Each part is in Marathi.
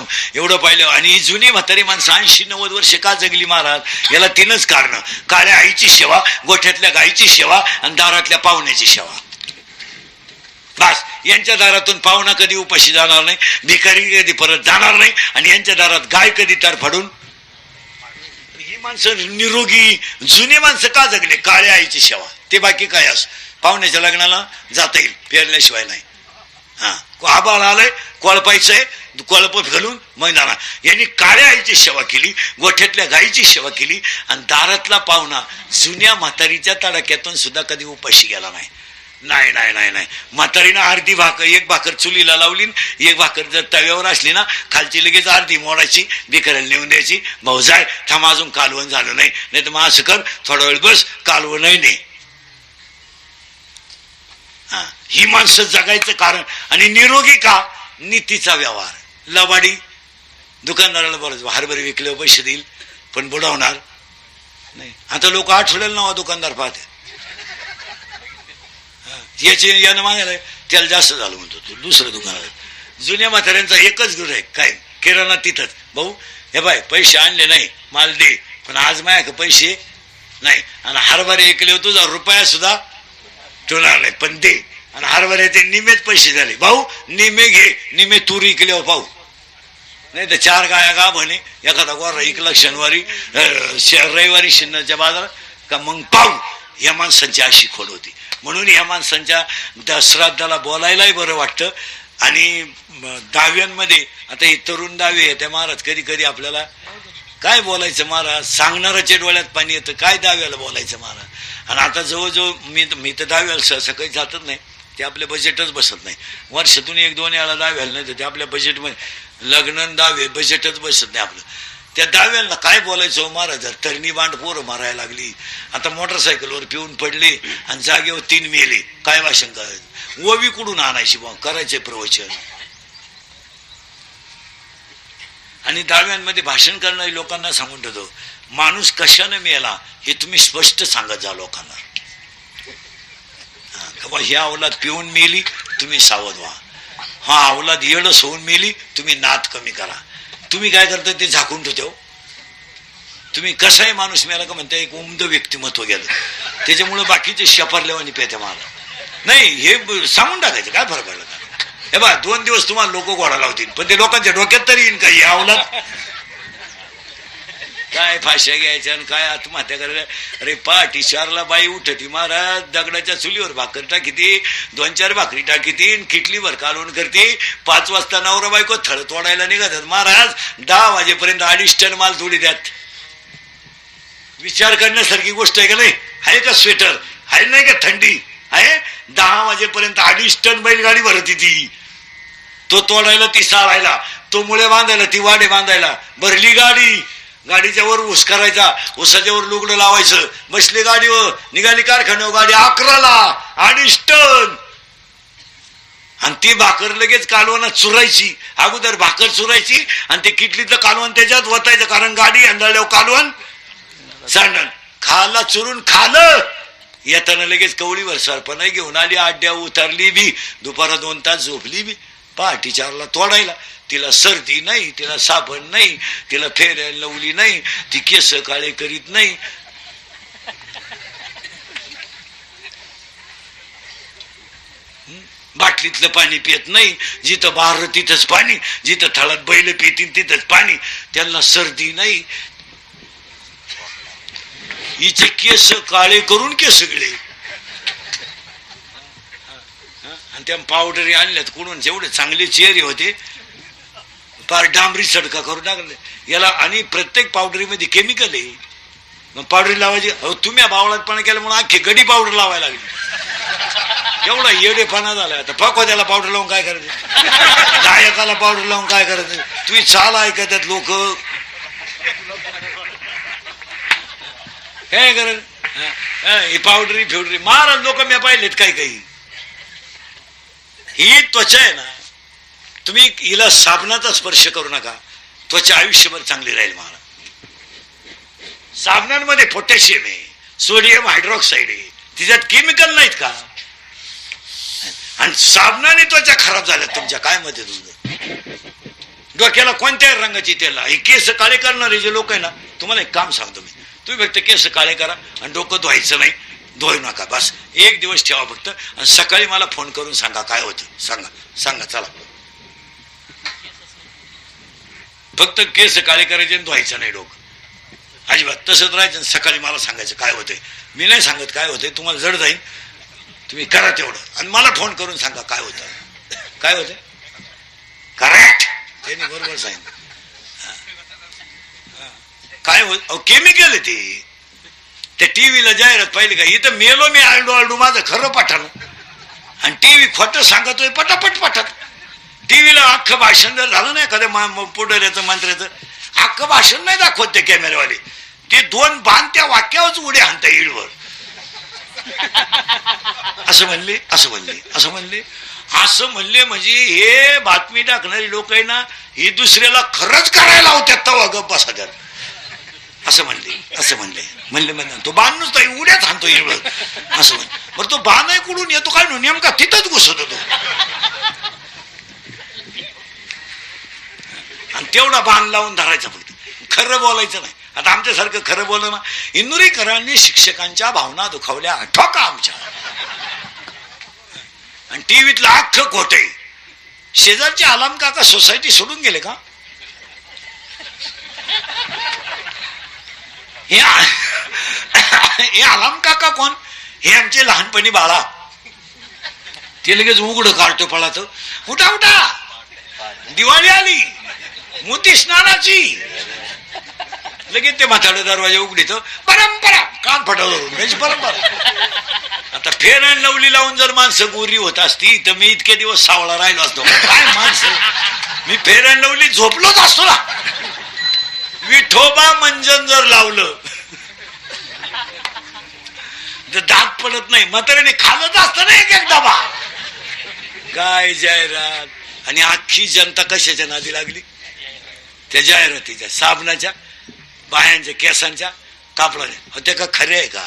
परिश्रम एवढं पाहिलं. आणि जुनी म्हातारी माणसं 80-90 वर्षे का जगली महाराज? याला 3च कारण: काळ्या आईची सेवा, गोठ्यातल्या गायीची सेवा आणि दारातल्या पाहुण्याची सेवा. बस, यांच्या दारातून पाहुणा कधी उपाशी जाणार नाही, भिकारी कधी परत जाणार नाही, आणि यांच्या दारात गाय कधी तरफडून. ही माणसं निरोगी जुनी माणसं का जगले? काळ्या आईची सेवा. ते बाकी काय असं पाहुण्याच्या लग्नाला जाता येईल, पेरल्याशिवाय नाही. हा, आबाळ आलंय, कोळपायचंय, कोळप घालून मैदाना. यांनी काळ्या आईची सेवा केली, गोठ्यातल्या गायीची सेवा केली, आणि दारातला पाहुणा जुन्या म्हातारीच्या तडाक्यातून सुद्धा कधी उपाशी गेला नाही. नाही नाही नाही नाही म्हातारीनं अर्धी भाकर, एक भाकर चुलीला लावली, एक भाकर जर तव्यावर असली ना, खालची लगेच अर्धी मोडायची, बिकरायला नेऊन द्यायची. भाऊ जाय, थांब अजून कालवण झालं नाही, नाही तर मग असं कर, थोडा वेळ बस, कालवणही नाही. हा, ही माणसं जगायचं कारण. आणि निरोगी का? नीतीचा व्यवहार. लबाडी दुकानदाराला बरंच हरभरे विकले पैसे देईल, पण बुडवणार नाही. आता लोक आठवड्याला नावा दुकानदार पाहते, याचे यानं मागायला त्याला जास्त झालं म्हणतो तू दुसरं दुकानात. जुन्या म्हाताऱ्यांचा एकच गुण आहे, काय? किराणा तिथंच. भाऊ हे बाय, पैसे आणले नाही, माल दे, पण आज माझ्याकडे पैसे नाही, आणि हरभरे ऐकले होतो, जर रुपया सुद्धा ठेवणार नाही, पण दे. आणि हरभऱ्याचे निमेच पैसे झाले. भाऊ निमे घे, निमे तूर इकले पाहू, नाही तर 4 गाया गा म्हणे, एखादा गोरा इकला शनिवारी, रविवारी शिन्नरच्या बाजारात का, मग पाहू. या माणसांची अशी खोड होती. म्हणून या माणसांच्या श्राद्धाला बोलायलाही बरं वाटतं. आणि दाव्यांमध्ये आता हे तरुण दावे येते महाराज, कधी कधी आपल्याला काय बोलायचं महाराज, सांगणाराच्या डोळ्यात पाणी येतं, काय दाव्याला बोलायचं महाराज. आणि आता जवळजवळ मी तर दाव्याला सहसा काही जातच नाही, ते आपल्या बजेटच बसत नाही. वर्षातून 1-2 वेळा दाव्याला नाही तर ते आपल्या बजेटमध्ये लग्न दावे बजेटच बसत नाही आपलं. त्या दाव्यांना काय बोलायचं महाराज? तरणी बांड पोरं मारायला लागली, आता मोटरसायकलवर पिऊन पडले आणि जागेवर 3 मेले, काय भाषण करायचं? ओवी कुठून आणायची बा? करायचे प्रवचन. आणि दाव्यांमध्ये भाषण करणाऱ्या लोकांना सांगून ठेवतो, माणूस कशाने मेला हे तुम्ही स्पष्ट सांगत जा लोकांना. ही अवलाद पिऊन मेली, तुम्ही सावध व्हा. हा अवलाद येडस होऊन मेली, तुम्ही नाद कमी करा. तुम्ही काय करता ते झाकून ठेवतो. तुम्ही कसाही माणूस मेला का म्हणता, एक उमद व्यक्तिमत्व गेलं, त्याच्यामुळे बाकीचे शपरलेवानी पेत्या मारला नाही, हे सांगून टाकायचं. काय फरक पडला का? हे बा 2 दिवस तुम्हाला लोक घोडा लावतील, पण ते लोकांच्या डोक्यात तरी येईन काही अवलाद काय फाश्या घ्यायच्या आणि काय आत्महत्या करायला. अरे पहाटी 4ला बाई उठती महाराज, दगडाच्या चुलीवर भाकर टाकीती, 2-4 भाकरी टाकीती, किटलीवर कालवण करते. 5 वाजता नवरा बायको थळ तोडायला निघतात महाराज, 10 वाजेपर्यंत 2.5 टन माल तोडी द्यात. विचार करण्यासारखी गोष्ट आहे का नाही? आहे का स्वेटर? आहे नाही का थंडी? आहे 10 वाजेपर्यंत 2.5 टन बैलगाडी भरती ती, तो तोडायला, ती साळायला, तो मुळे बांधायला, ती वाडे बांधायला. भरली गाडी, गाडीच्या वर ऊस करायचा, ऊसाच्या वर लुगडं लावायचं, बसली गाडीवर, निघाली कारखान्यावर गाडी 11ला 2.5 टन. आणि ती भाकर लगेच कालवणात चुरायची. अगोदर भाकर चुरायची आणि ते किटलीतलं कालवण त्याच्यात वतायचं, कारण गाडी अंधाळल्यावर कालवण सांडण. खाला चुरून खालं, येताना लगेच कवळीवर सरपण घेऊन आली, आड्या उतरली बी, दुपारा 2 तास झोपली बी. पहाटी 4ला तोडायला. तिला सर्दी नाही, तिला साबण नाही, तिला फेरायला लावली नाही, ती केस काळे करीत नाही. बाटलीतलं पाणी पित नाही, जिथं बाहेर तिथंच पाणी, जिथं थळात बैल पितील तिथंच पाणी. त्यांना सर्दी नाही, हिचे केस काळे करून केस गळे. आणि त्या पावडरी आणल्यात कुठून, जेवढे चांगले चेहरे होते फार डांबरी सडका करून टाकले याला. आणि प्रत्येक पावडरीमध्ये केमिकल आहे. मग पावडरी लावायची, तुम्ही बावळातपणा केला म्हणून अख्खी गडी पावडर लावायला लागली. एवढा येडेपणा झाला. आता पकवाद्याला पावडर लावून काय करायचं? गायकाला पावडर लावून काय करायचं? तुम्ही चाल ऐकतात लोक, काय करत ही पावडरी फेवडरी महाराज लोक मी पाहिलेत. काही ही त्वचा आहे ना, तुम्ही हिला साबणाचा स्पर्श करू नका, त्वचा आयुष्यभर चांगली राहील महाराज. साबणांमध्ये पोटॅशियम आहे, सोडियम हायड्रॉक्साईड आहे, तिच्यात केमिकल नाहीत का? आणि साबणाने त्वचा खराब झाल्या तुमच्या, काय मध्ये तुमचं डोक्याला कोणत्याही रंगाची तेल लावा. हे केस काळे करणारे जे लोक आहे ना, तुम्हाला एक काम सांगतो मी, तुम्ही फक्त केस काळे करा आणि डोकं धुवायचं नाही, धुवू नका, बस एक दिवस ठेवा फक्त. आणि सकाळी मला फोन करून सांगा काय होतं, सांगा चला. फक्त केस काळे करायचे आणि धुवायचं नाही डोकं, अजिबात तसंच राहायचं. सकाळी मला सांगायचं काय होतंय. मी नाही सांगत काय होतंय, तुम्हाला जड जाईल, तुम्ही करा तेवढं आणि मला फोन करून सांगा काय होतं. करेक्ट, त्यांनी बरोबर सांगितलं. काय होत केमिकल आहे ते. त्या टीव्हीला जाहिरात पाहिली का, इथं मेलो मी आरडू माझं खरं पाठानं, आणि टीव्ही खोटं सांगतोय पटापट पाठात. टीव्हीला अख्खं भाषण जर झालं नाही एखाद्या पुढाऱ्याचं मंत्र्याचं, अख्खं भाषण नाही दाखवत ते कॅमेरावाले, ते 2 बाण त्या वाक्यावरच उडे हाणता येईलवर. असं म्हणले म्हणजे हे बातमी टाकणारी लोक आहे ना, ही दुसऱ्याला खरंच करायला होत्यात तवा गप बसा त्यात. असं म्हणले तो बाण नुसता उड्याच हाणतो येईलवर. असं म्हण बरं, तो बाण आहे कुठून येतो काय नेमका तिथंच घुसत होतो, आणि तेवढा बाण लावून धरायचा फक्त, खरं बोलायचं नाही. आता आमच्यासारखं खरं बोललं ना, इंदुरीकरांनी शिक्षकांच्या भावना दुखावल्या ठोका आमच्या. आणि टीव्हीतलं अख्खं खोट आहे. शेजारचे आलाम काका सोसायटी सोडून गेले का? हे आलाम काका कोण? हे आमचे लहानपणी बाळा. ते लगेच उघड काढतो पळात, उठा दिवाळी आली, मोती स्नानाची. लगेच ते म्हाताडे दरवाजा उघडीत, परंपरा कान फटावून परंपरा. आता फेर अँड लवली लावून जर माणसं गोरी होत असती तर मी इतके दिवस सावळा राहिलो असतो. काय माणसं, मी फेर अँड लवली झोपलोच असतो ना. विठोबा मंजन जर लावलं तर दात पडत नाही, म्हाताऱ्याने खालच असतं ना एक डबा. काय जाहिरात, आणि अख्खी जनता कशाच्या नादी लागली? त्या जाहिरातीच्या, साबणाच्या, बायांच्या, केसांच्या, कापडाच्या. होत्या का खरे आहे का?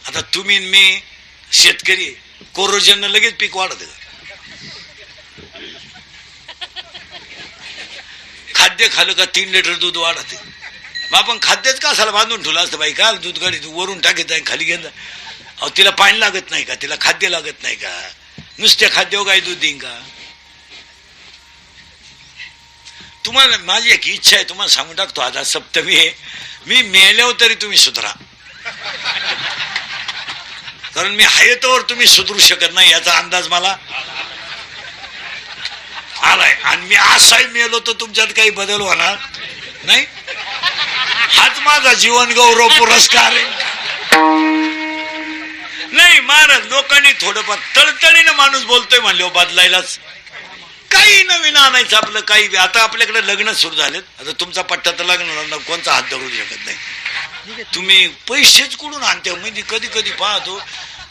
आता तुम्ही मी शेतकरी, कोरोजन लगेच पीक वाढत का? खाद्य खाल्लं का 3 लिटर दूध वाढते. मग आपण खाद्यच का असायला बांधून ठेवलं असतं बाई, का दूध गाडी वरून टाकीत आहे खाली घेत. अहो तिला पाणी लागत नाही का, तिला खाद्य लागत नाही का? नुसत्या खाद्यावर गाय दूध देईन का? तुम्हाला माझी एक इच्छा आहे, तुम्हाला सांगून टाकतो, आता सप्तमी आहे, मी मेल्यावर तरी तुम्ही सुधरा. कारण मी आहे तोवर तुम्ही सुधरू शकत नाही याचा अंदाज मला आलाय. आणि मी असाही मेलो तर तुमच्यात काही बदल होणार नाही. हाच माझा जीवन गौरव पुरस्कार आहे. नाही महाराज, लोकांनी थोडंफार तळतळीनं माणूस बोलतोय म्हणले बदलायलाच. काही नवीन आणायचं आपलं काही. आता आपल्याकडे लग्न सुरू झालेत. आता तुमचा पट्टा तर लग्न कोणता हात धरू शकत नाही. तुम्ही पैसेच कुठून आणते? म्हणजे कधी कधी पाहतो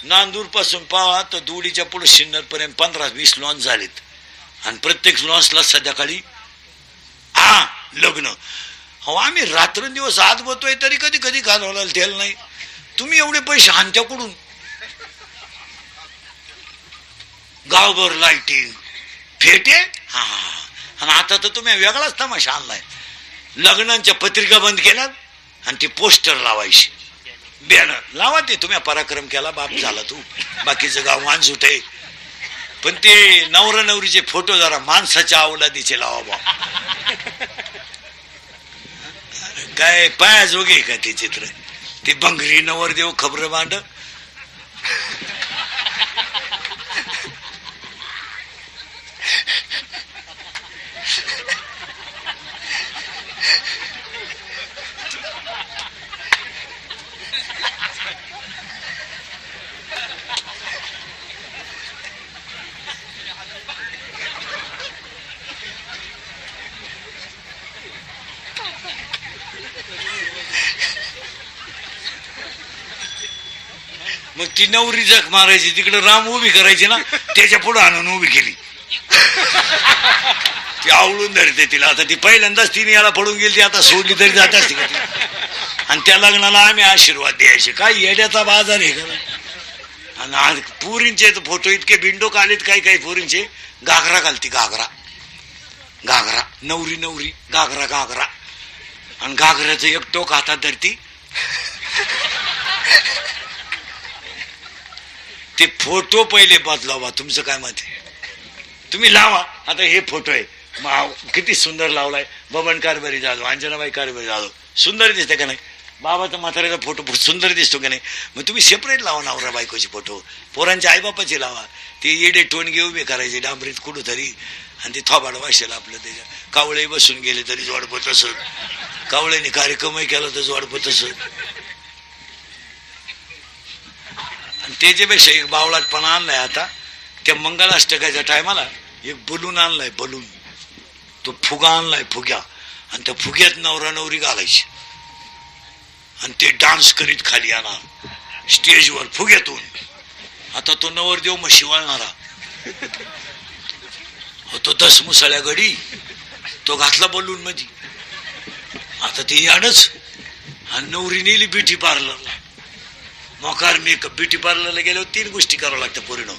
नांदूर पासून पाहा तर दुडीच्या पुढे सिन्नर पर्यंत 15-20 लॉन्च झालेत, आणि प्रत्येक लॉन्चला संध्याकाळी लग्न. हो, आम्ही रात्रंदिवस आत बतोय तरी कधी कधी घालवला तेल नाही. तुम्ही एवढे पैसे आणत्या कुठून? गावभर लाइटिंग फेटे. आणि आता तर तुम्ही वेगळाच तमाशा आणलाय. लग्नांच्या पत्रिका बंद केल्यात आणि ते पोस्टर लावायचे, बॅनर लावा. ते तुम्ही पराक्रम केला, बाप झाला तू, बाकीचं गाव माणसूट आहे. पण ते नवरा नवरीचे फोटो जरा माणसाच्या अवलादीचे लावा बा. काय पायाजोगे का ते चित्र? ते बंगरी नवरदेव खबर मांड. मग ती नवरी जख मारायची, तिकडे राम उभी करायची ना, त्याच्या पुढे आणून उभी केली. ती आवळून धरते तिला. आता ती पहिल्यांदाच 3 याला पडून गेली, आता सोडली तरी जात असते का ती? आणि त्या लग्नाला आम्ही आशीर्वाद द्यायचे. काय येड्याचा बाजार आहे का? आणि पुरींचे फोटो इतके बिंडोक आलेत, काही काही पुरींचे घागरा घालती, घागरा घागरा, नवरी नवरी, घागरा घागरा, आणि घागऱ्याचं एक टोक हातात धरती. ते फोटो पहिले बदलावा. तुमचं काय मत आहे? तुम्ही लावा. आता हे फोटो आहे, किती सुंदर लावलाय. बबन कारभारी जाधव, अंजनाबाई कारभारी जाधव, सुंदर दिसते का नाही? बाबाचा म्हाताऱ्याचा फोटो सुंदर दिसतो का नाही? मग तुम्ही सेपरेट लावा नवरा बायकोचे फोटो, पोरांच्या आईबापाचे लावा. ते येडे टोणगे उभे करायचे डांबरीत कुठं तरी, आणि ते थोबाड वाशेल आपलं. त्याच्या कावळे बसून गेले तरी जोडपत असत, कावळ्याने कार्यक्रमही केला तर जोडपत असत. आणि त्याच्यापेक्षा एक बावळाटपणा आणलाय आता. त्या मंगलाष्टकाच्या टायमाला एक बलून आणलाय, बलून. तो फुगा आणलाय, फुग्या, आणि त्या फुग्यात नवरा नवरी घालायची, आणि ते डान्स करीत खाली येणार स्टेजवर फुग्यातून. आता तो नवरदेव मग शिवाळणारा तो 10 मुसळ्या गडी तो घातला बलून मध्ये. आता ते याडच. आणि नवरी नेली ब्युटी पार्लरला, मोकार मेकअप. ब्युटी पार्लरला गेल्यावर 3 गोष्टी करावं लागतं पोरीनं.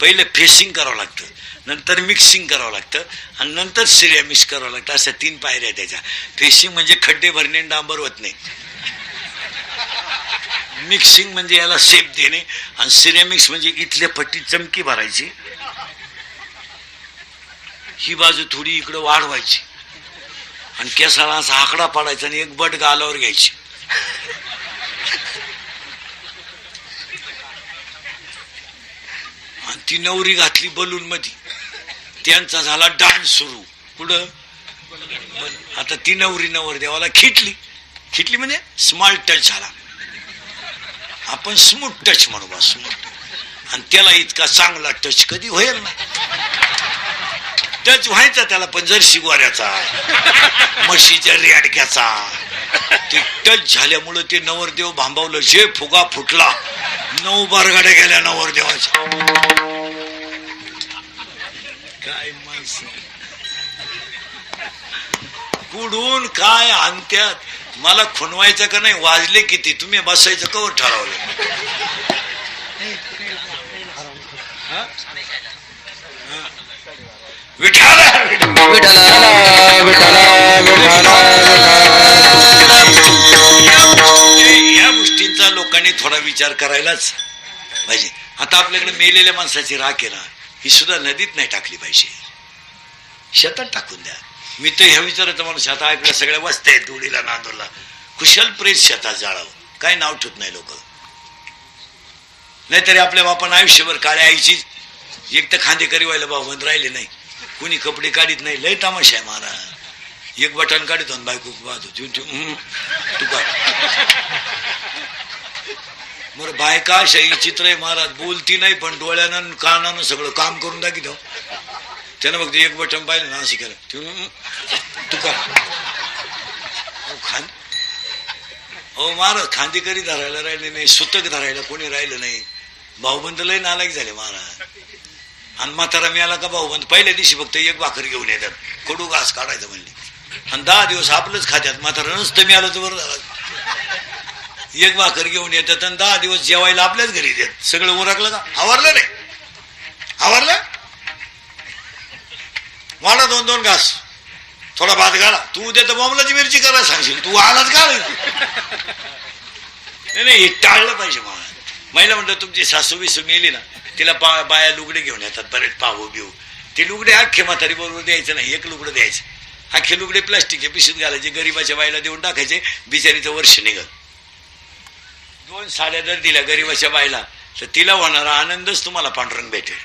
पहिलं फेसिंग करावं लागतं, नंतर मिक्सिंग करावं लागतं, आणि नंतर सिरिया मिक्स करावं लागतं. अशा 3 पायऱ्या त्याच्या. फेसिंग म्हणजे खड्डे भरणे, डांबर होत नाही. मिक्सिंग म्हणजे याला शेप देणे, आणि सिरेमिक्स म्हणजे इथल्या पट्टी चमकी भरायची, ही बाजू थोडी इकडं वाढवायची, आणि केसाला असा आकडा पाडायचा, आणि एक बट गालावर घ्यायची. आणि ती नवरी घातली बलून मध्ये. त्यांचा झाला डान्स सुरू. कुठं? आता ती नवरी नवरदेवाला खिटली. खिटली म्हणजे स्मॉल टच झाला. आपण स्मूथ टच म्हणू बा, स्मूथ. आणि त्याला इतका चांगला टच कधी होईल ना. टच व्हायचा त्याला, पण जर्सी गोऱ्याचा, म्हशीच्या रेडक्याचा. ते टच झाल्यामुळं ते नवरदेव भांबावलं. जे फुगा फुटला, 9 बारगाड्या गेल्या नवरदेवाच्या. काय माणसं कुडून काय आणत्यात. मला खुणवायचं का नाही? वाजले किती? तुम्ही बसायचं कवर ठरवलं? विठाला या गोष्टींचा लोकांनी थोडा विचार करायलाच पाहिजे. आता आपल्याकडे मेलेल्या माणसाची राख आहे ना, ही सुद्धा नदीत नाही टाकली पाहिजे, शेतात टाकून द्या. मी तर ह्या विचाराचा माणूस. आता आपल्या सगळ्या वस्त्या आहेत, धुळीला, नांदूरला, कुशल प्रेत शेतात जाळावं. काय नाव ठेवत नाही लोक. नाहीतरी आपल्या बापानं आयुष्यभर काळ्या आईची एक तर खांदेकरी व्हायला भावबंद राहिले नाही, कुणी कपडे काढीत नाही. लय तमाशा आहे महाराज. एक बटन काढतो बायको पाहतो तू काढ. बरं बायका अशा चित्र आहे महाराज, बोलती नाही पण डोळ्यानं कानानं सगळं काम करून दाखवतो. त्यानं बघ एक बटन पाहिलं ना असं केलं, तू का खान. हो महाराज, खांदेकरी धरायला राहिले नाही, सुतक धरायला कोणी राहिलं नाही. भाऊबंद लय नालायक झाले महाराज. आणि म्हातारा मिळाला का भाऊबंद पहिल्या दिवशी फक्त एक भाकर घेऊन येतात, कडू घास काढायचं म्हणले, आणि 10 दिवस आपलंच खात्यात. म्हातारा नसतं मिळालं तर बरं झालं. एक भाकर घेऊन येतात आणि 10 दिवस जेवायला आपल्याच घरी देत. सगळं उरकलं का? आवरलं नाही? आवरलं? वाढा 2-2 घास, थोडा भात घाला. तू उद्या तर बॉम्बलाची मिरची करायला सांगशील, तू आलाच का नाही. हे टाळलं पाहिजे मला. महिला म्हणतात तुमची सासू बिसू मेली ना, तिला बाया लुगडे घेऊन येतात बरेच, पाहू बिऊ. ते लुगडे अख्खे म्हातारी बरोबर द्यायचं नाही, एक लुगडं द्यायचं. अख्खे लुगडे प्लास्टिकच्या पिशवीत घालायचे, गरीबाच्या बाईला देऊन टाकायचे, बिचारीचं वर्ष निघत. 2 साड्या जर दिल्या गरीबाच्या बाईला तर तिला होणारा आनंदच तुम्हाला पांढरंग भेटेल.